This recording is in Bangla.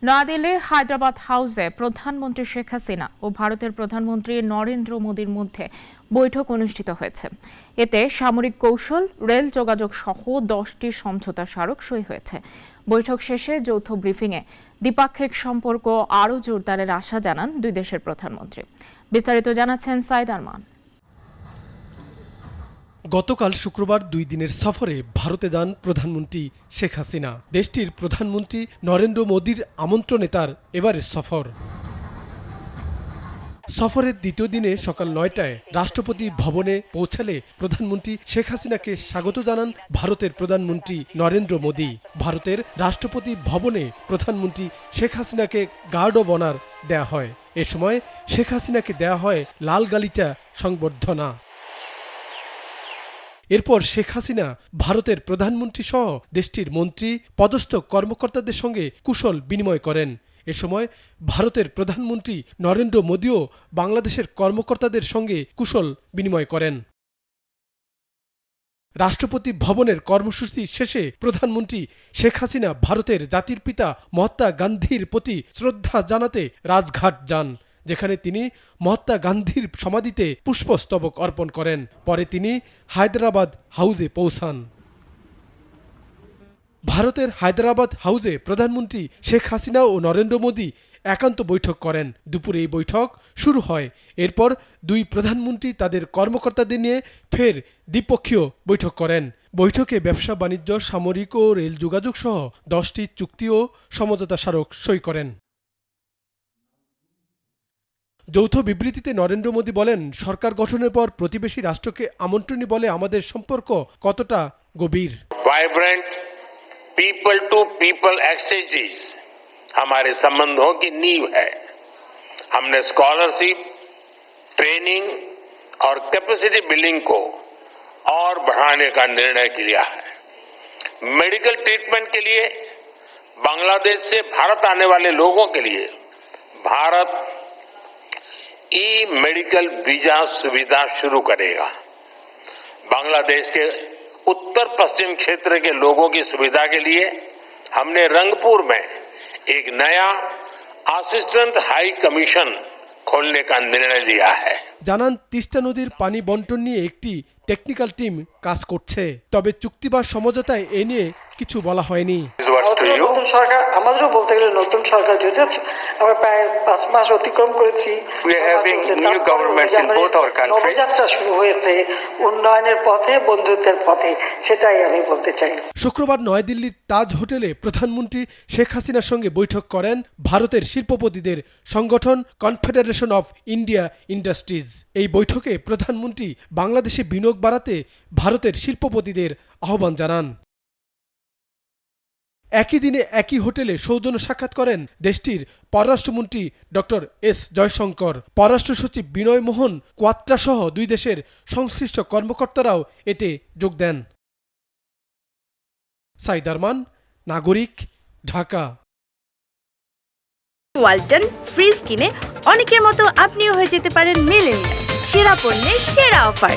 নয়াদিল্লির হায়দ্রাবাদ হাউসে প্রধানমন্ত্রী শেখ হাসিনা ও ভারতের প্রধানমন্ত্রী নরেন্দ্র মোদীর মধ্যে বৈঠক অনুষ্ঠিত হয়েছে। এতে সামরিক কৌশল, রেল যোগাযোগ সহ 10টি সমঝোতা স্মারক সই হয়েছে। বৈঠক শেষে যৌথ ব্রিফিংয়ে দ্বিপাক্ষিক সম্পর্ক আরও জোরদারের আশা জানান দুই দেশের প্রধানমন্ত্রী। বিস্তারিত জানাচ্ছেন সাইদ আরমান। গতকাল শুক্রবার 2 দিনের সফরে ভারতে যান প্রধানমন্ত্রী শেখ হাসিনা। দেশটির প্রধানমন্ত্রী নরেন্দ্র মোদীর আমন্ত্রণে তার এবারের সফর। সফরের দ্বিতীয় দিনে সকাল 9টায় রাষ্ট্রপতি ভবনে পৌঁছালে প্রধানমন্ত্রী শেখ হাসিনাকে স্বাগত জানান ভারতের প্রধানমন্ত্রী নরেন্দ্র মোদী। ভারতের রাষ্ট্রপতি ভবনে প্রধানমন্ত্রী শেখ হাসিনাকে গার্ড অব অনার দেয়া হয়। এ সময় শেখ হাসিনাকে দেয়া হয় লাল গালিচা সংবর্ধনা। এরপর শেখ হাসিনা ভারতের প্রধানমন্ত্রী সহ দেশটির মন্ত্রী, পদস্থ কর্মকর্তাদের সঙ্গে কুশল বিনিময় করেন। এ সময় ভারতের প্রধানমন্ত্রী নরেন্দ্র মোদীও বাংলাদেশের কর্মকর্তাদের সঙ্গে কুশল বিনিময় করেন। রাষ্ট্রপতি ভবনের কর্মসূচি শেষে প্রধানমন্ত্রী শেখ হাসিনা ভারতের জাতির পিতা মহাত্মা গান্ধীর প্রতি শ্রদ্ধা জানাতে রাজঘাট যান, যেখানে তিনি মহাত্মা গান্ধীর সমাধিতে পুষ্পস্তবক অর্পণ করেন। পরে তিনি হায়দ্রাবাদ হাউসে পৌঁছান। ভারতের হায়দ্রাবাদ হাউসে প্রধানমন্ত্রী শেখ হাসিনা ও নরেন্দ্র মোদী একান্ত বৈঠক করেন। দুপুরে এই বৈঠক শুরু হয়। এরপর দুই প্রধানমন্ত্রী তাদের কর্মকর্তাদের নিয়ে ফের দ্বিপক্ষীয় বৈঠক করেন। বৈঠকে ব্যবসা বাণিজ্য, সামরিক ও রেল যোগাযোগ সহ 10টি চুক্তি ও সমঝোতা স্মারক সই করেন। যৌথ বিবৃতিতে নরেন্দ্র মোদী বলেন, সরকার গঠনের পর প্রতিবেশী রাষ্ট্রকে আমন্ত্রণী বলে আমাদের সম্পর্ক কতটা গভীর। Vibrant people to people exchanges हमारे संबंधों की नींव है। हमने स्कॉलरशिप, ट्रेनिंग और कैपेसिटी बिल्डिंग को और बढ़ाने का निर्णय किया है। मेडिकल ट्रीटमेंट के लिए बांग्लादेश से भारत आने वाले लोगों के लिए भारत ई मेडिकल वीजा सुविधा शुरू करेगा। बांग्लादेश के उत्तर पश्चिम क्षेत्र के लोगों की सुविधा के लिए हमने रंगपुर में एक नया असिस्टेंट हाई कमीशन खोलने का निर्णय लिया है। জানান, তিস্তা নদীর পানি বন্টন নিয়ে একটি টেকনিক্যাল টিম কাজ করছে, তবে চুক্তি বা সমঝোতায় এ নিয়ে কিছু বলা হয়নি। নতুন সরকার, আমাদেরও বলতে গেলে নতুন সরকার, যদিও আমরা প্রায় 5 মাস অতিক্রম করেছি, নবযাত্রা শুরু হয়েছে উন্নয়নের পথে, বন্ধুত্বের পথে, সেটাই আমি বলতে চাই। শুক্রবার নয়াদিল্লির তাজ হোটেলে প্রধানমন্ত্রী শেখ হাসিনার সঙ্গে বৈঠক করেন ভারতের শিল্পপতিদের সংগঠন কনফেডারেশন অফ ইন্ডিয়া ইন্ডাস্ট্রিজ। এই বৈঠকে প্রধানমন্ত্রী বাংলাদেশে বিনিয়োগ বাড়াতে ভারতের শিল্পপতিদের আহ্বান জানান। একই দিনে একই হোটেলে সৌজন্য সাক্ষাৎ করেন দেশটির পররাষ্ট্রমন্ত্রী ডক্টর এস জয়শঙ্কর। পররাষ্ট্র সচিব বিনয় মোহন কোয়াত্রা সহ দুই দেশের সংশ্লিষ্ট কর্মকর্তারাও এতে যোগ দেন। সাইদ আরমান, নাগরিক, ঢাকা। ওয়ালটন ফ্রিজ কিনে অনেকের মতো আপনিও হয়ে যেতে পারেন মিলেনিয়াল। সেরা পণ্যের সেরা অফার।